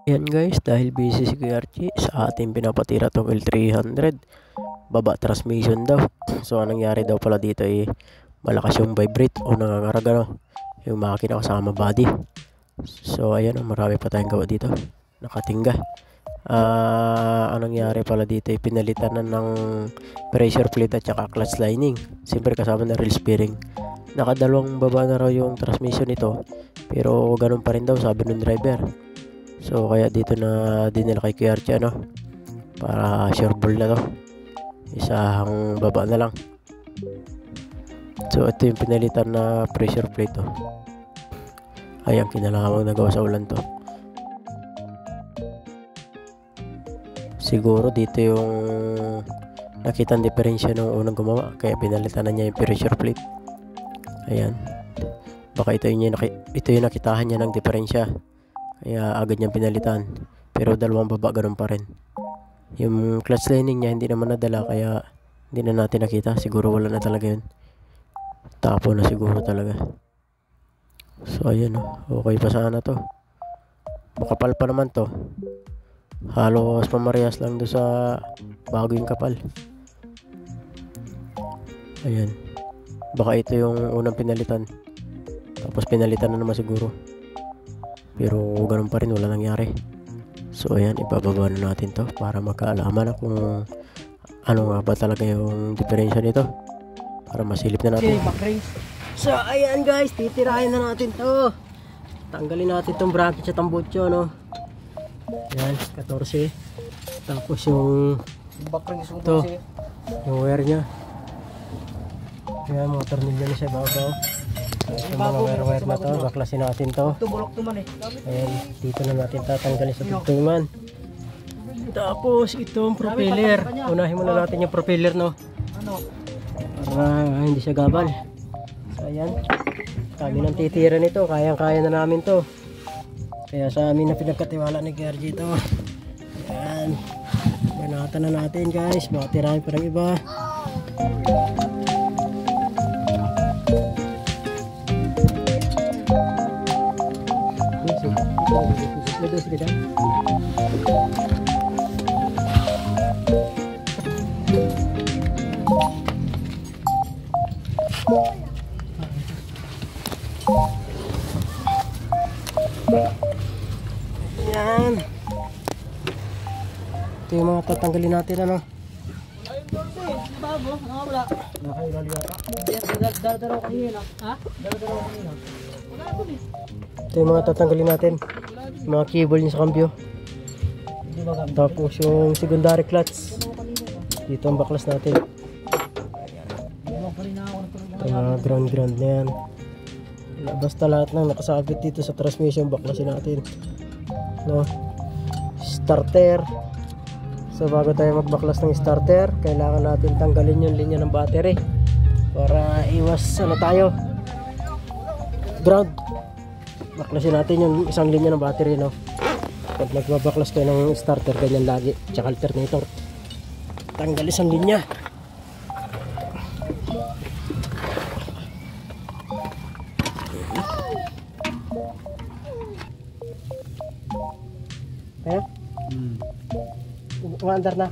Yan guys, dahil busy si Kuya Archie, sa ating pinapatira tong L300 baba transmission daw. So anong nangyari daw pala dito ay malakas yung vibrate o nangangarag yung makina kasama body. So ayan, marami pa tayong gawa dito, nakatingga. Anong nangyari pala dito ay pinalitan na ng pressure plate at saka clutch lining, siyempre kasama na rail bearing. Nakadalawang baba na raw yung transmission nito, pero ganun pa rin daw sabi ng driver. So kaya dito na din nila kay Kuya Archie para sure ball na to, isang baba na lang. So ito yung pinalitan na pressure plate ayan, kinalamang nagawa sa ulan to. Siguro dito yung nakita ang diferensya nung unang gumawa, kaya pinalitan na niya yung pressure plate. Ayan, baka ito yung nakitahan niya ng diferensya, kaya agad niyang pinalitan. Pero dalawang baba ganun pa rin. Yung clutch lining niya hindi naman nadala, kaya hindi na natin nakita. Siguro wala na talaga yun, tapo na siguro talaga. So ayun okay pa sana to, makapal pa naman to, halos pamarehas lang doon sa bago yung kapal. Ayan, baka ito yung unang pinalitan, tapos pinalitan na naman siguro, pero ganun pa rin, wala nangyari. So ayan, ibababa na natin to para magkaalaman na kung ano nga ba talaga yung diferensya nito, para masilip na natin. So ayan guys, titirahin na natin to. Tanggalin natin tong bracket sa tambutso ayan, 14. Tapos yung to, yung wire nya, ayan, mga tornilyo na siya babaw. Yung mga wire na to, baklasin natin to. Ayan, dito na natin tatanggalin sa tugtungan. Tapos itong propeller, unahin muna natin yung propeller para hindi siya gabal. So ayan, kami nang titira nito, kayang-kaya na namin to, kaya sa amin na pinagkatiwala ni Kuya Archie ito. Ayan, banatan na natin guys, baka tirahin pa ng iba. Yan, ito yung mga tatanggalin natin ito yung mga tatanggalin natin, mga cable niya sa kambyo. Tapos yung secondary clutch, dito ang baklas natin. Ito mga ground na yan. Basta lahat ng nakasabit dito sa transmission, baklasin natin. Starter. So bago tayo magbaklas ng starter, kailangan natin tanggalin yung linya ng battery para iwas tayo ground. Baklasin natin yung isang linya ng battery pag nagbabaklas kayo ng starter, ganyan lagi, tsaka alternator, tanggal isang linya. Kaya? Umaandar na?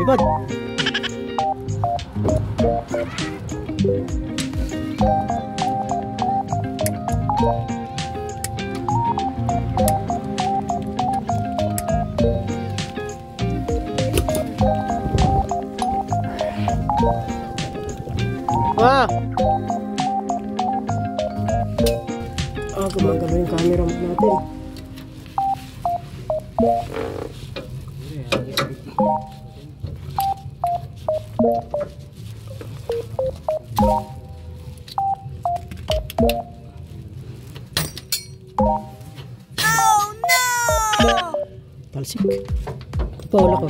Libad! Gumagalaw yung camera natin. Oh no! Talsik. Ito wala ko.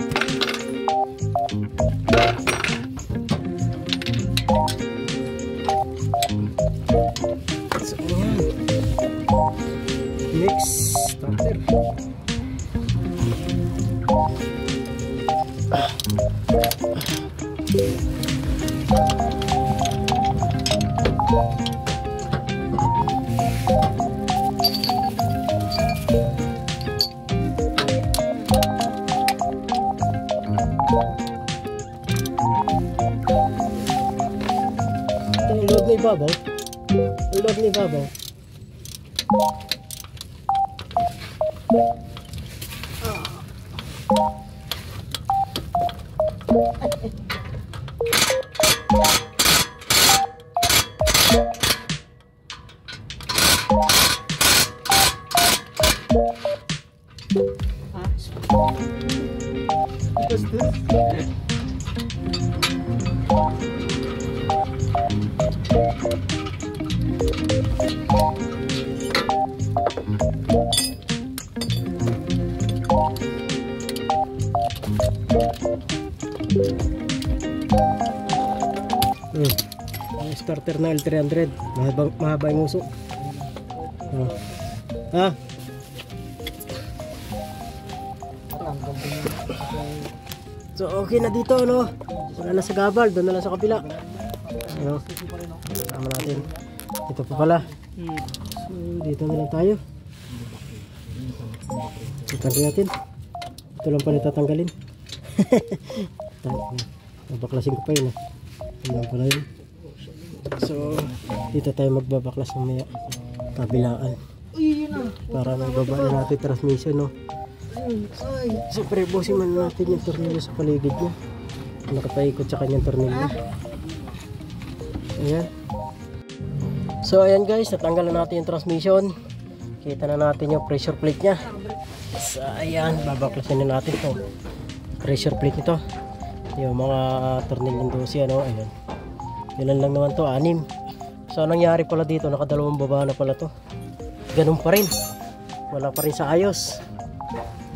So, Ayan. Next starter. Ang loob na ibabaw. Ang loob na ibabaw. Ang starter na L300, mahaba yung uso. Ha? So okay na dito, no? Wala na sa gabal, doon na lang sa kapila. Ano? Tama natin. Ito pa pala. So dito na lang tayo. Tatanggalin natin. Ito lang pala tatanggalin. Babaklasin ko pa yun. Ano pala yun. So dito tayo magbabaklas mamaya. Kabilaan. Para magbaba na natin transmission, no? So prebusin man natin yung tornilyo sa paligid niya. Nakapaikot sa kanyang tornilyo. Ayan. So ayan guys, natanggal na natin yung transmission. Kita na natin yung pressure plate nya. So ayan, babaklasin na natin to pressure plate nito. Yung mga tornilyong 12, ano, ayan. Ilan lang naman to, 6. So anong nangyari pala dito, nakadalawang baba na pala to. Ganun pa rin, wala pa rin sa ayos.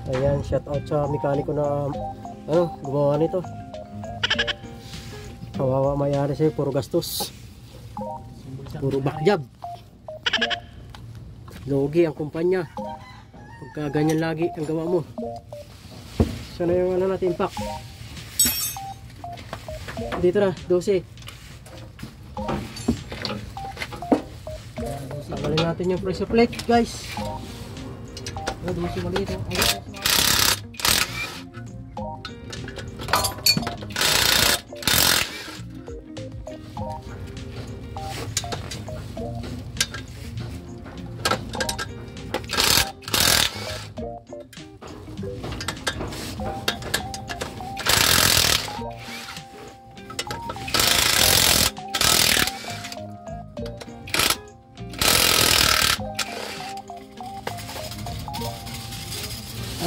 Ayan, shout out sa mekaniko na ano, gumawa nito. Kawawa mayari sa'yo, puro gastos, puro backjob. Logi ang kumpanya pagka ganyan lagi ang gawa mo. Sana yung ano natin, pack dito na, 12. Tanggalin natin yung pressure plate, guys.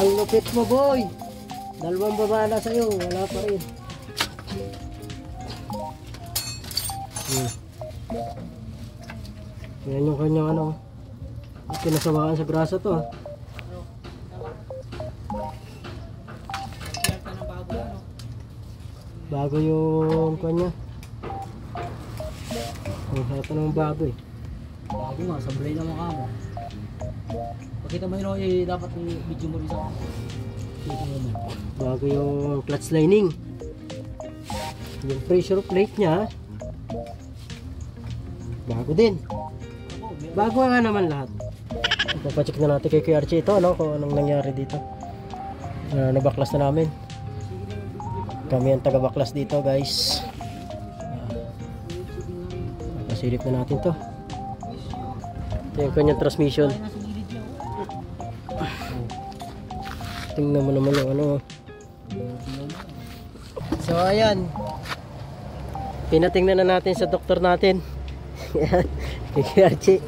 Ang lupit mo, boy. Dalawang baba na sa'yo, wala pa rin. Yan yung kanyang ano, pinasawaan sa grasa to, ha. Bago yung kanya. Ang harap na ng bago, eh. Bago nga, sablay na mukha mo. Pakita mo yun, eh, dapat i-video mo rin sa ako. Bago yung clutch lining. Yung pressure plate nya, bago din. Bago nga naman lahat. Ipapacheck na natin kay QRC ito, ano, kung anong nangyari dito. Nabaklas na namin. Kami ang taga-baklas dito, guys. Nasilip na natin to. Ito yung kanyang transmission. Tingnan mo naman yung ano. So ayan, pinatingnan na natin sa doktor natin. Archie,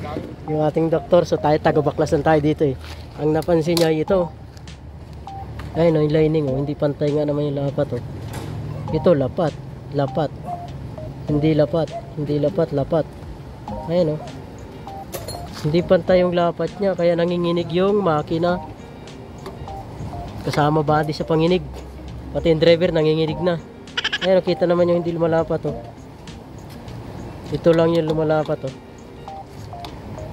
yung ating doktor. So tayo taga-baklas lang tayo dito, eh. Ang napansin niya ito, ayun, yung lining, oh, hindi pantay nga naman yung lapat, oh. Ito lapat, lapat, hindi lapat, hindi lapat, lapat. Ayun, oh, hindi pantay yung lapat niya, kaya nanginginig yung makina. Kasama body sa panginig, pati yung driver nanginginig na. Ayun, nakita naman yung hindi lumalapat, oh. Ito lang yung lumalapat, oh.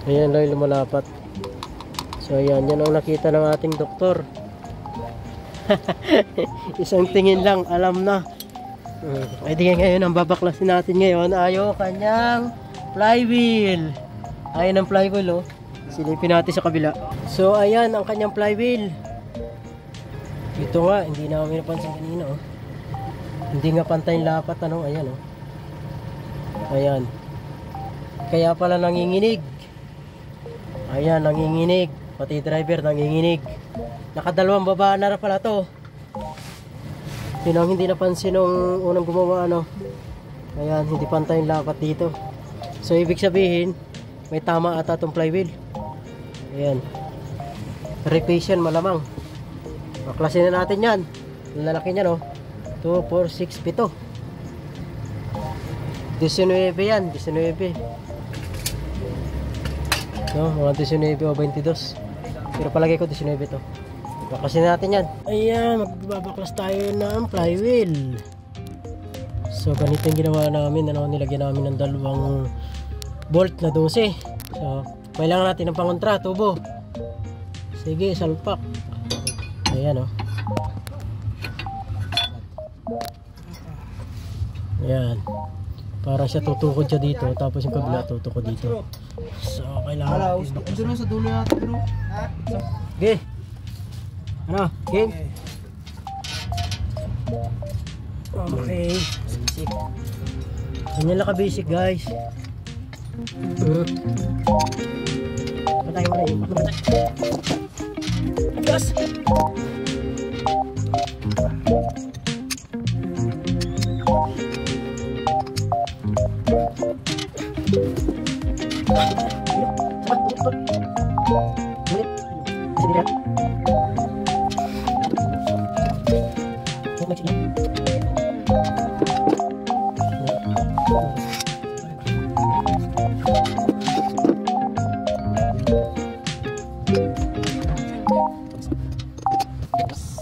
Ayan lang lumalapat. So ayan, yan ang nakita ng ating doktor. Isang tingin lang, alam na. Ay di ngayon, ang babaklasin natin ngayon ay yung kanyang flywheel. Ayan ang flywheel, oh. Silipin natin sa kabila. So ayan ang kanyang flywheel. Ito nga, hindi namin napansin kanina, oh. Hindi nga pantay lapat, ano, ayan, oh. Ayan. Kaya pala nanginginig. Ayan, nanginginig. Pati driver nanginginig. Nakadalawang baba na pala to. Yun ang hindi napansin nung unang gumawa, ano. Ayan, hindi pantay yung lapat dito. So ibig sabihin, may tama ata itong flywheel. Ayan. Repace yan malamang. Maklasin na natin yan. Lalaki niya, no. 2, 4, 6, 7. 19 yan, 19. No, mga 19 o 22. Pero palagay ko 19 to. Baklasin natin yan. Ayan, magbabaklas tayo ng flywheel. So ganito yung ginawa namin, ano, nilagyan namin ng dalawang bolt na 12. So kailangan natin ng pangontra, tubo. Sige, salpak. Ayan, oh. Ayan. Para siya tutukod siya dito, tapos yung kabila tutukod dito. So kailangan natin Ito na sa dulo natin, bro. okay. Ano? Game? Okay. Basic. Ganyan lang ka-basic, guys. Patay mo na yun. Yes!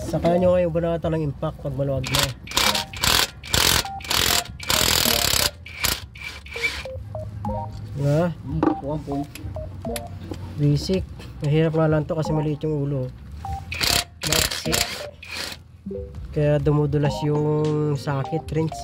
Saka nyo ngayon banata ng impact pag maluwag na. Diba? Basic. Mahirap nga lang to kasi maliit yung ulo. That's it. Kaya dumudulas yung sakit, friends.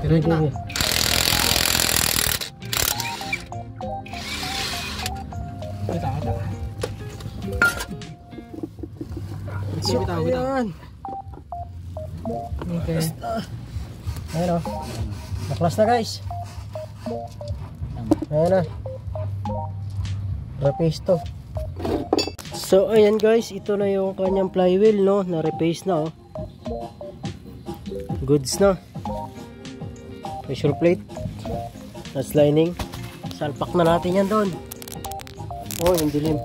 Tiray na. So, ayan. Okay. Ayan, o. Baklas na, guys. Ayan na. Repace to. So ayan, guys, ito na yung kanyang flywheel, no, na repace na, oh. Goods na. Pressure plate. That's lining. Salpak na natin yan doon. Oh, yung dilim.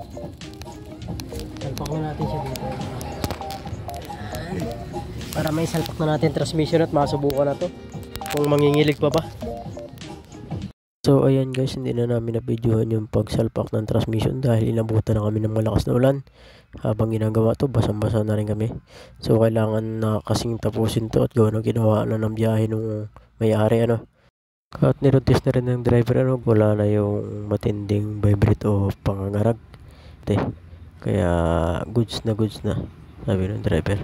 Salpak na natin siya dito. Para may salpak na natin transmission at masubukan na to kung mangingilig pa ba. So ayan, guys, hindi na namin na-videohan yung pagsalpak ng transmission dahil inabutan na kami ng malakas na ulan. Habang ginagawa to, basang-basa na rin kami. So kailangan na kasing tapusin to at gawin ang ginawa na ng biyahe nung may-ari, ano. At nirotis na rin ng driver, ano, wala na yung matinding vibrate o pangangarag. Kaya goods na sabi ng driver.